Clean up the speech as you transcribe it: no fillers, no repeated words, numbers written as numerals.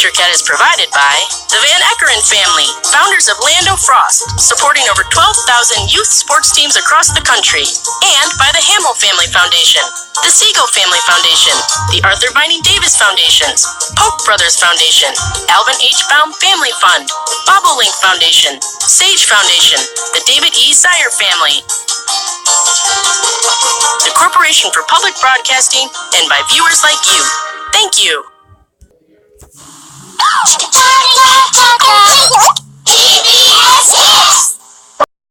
Future Cat is provided by the Van Eckeren family, founders of Lando Frost, supporting over 12,000 youth sports teams across the country, and by the Hamill Family Foundation, the Siegel Family Foundation, the Arthur Vining Davis Foundations, Polk Brothers Foundation, Alvin H. Baum Family Fund, Bobolink Foundation, Sage Foundation, the David E. Sire family, the Corporation for Public Broadcasting, and by viewers like you. Thank you.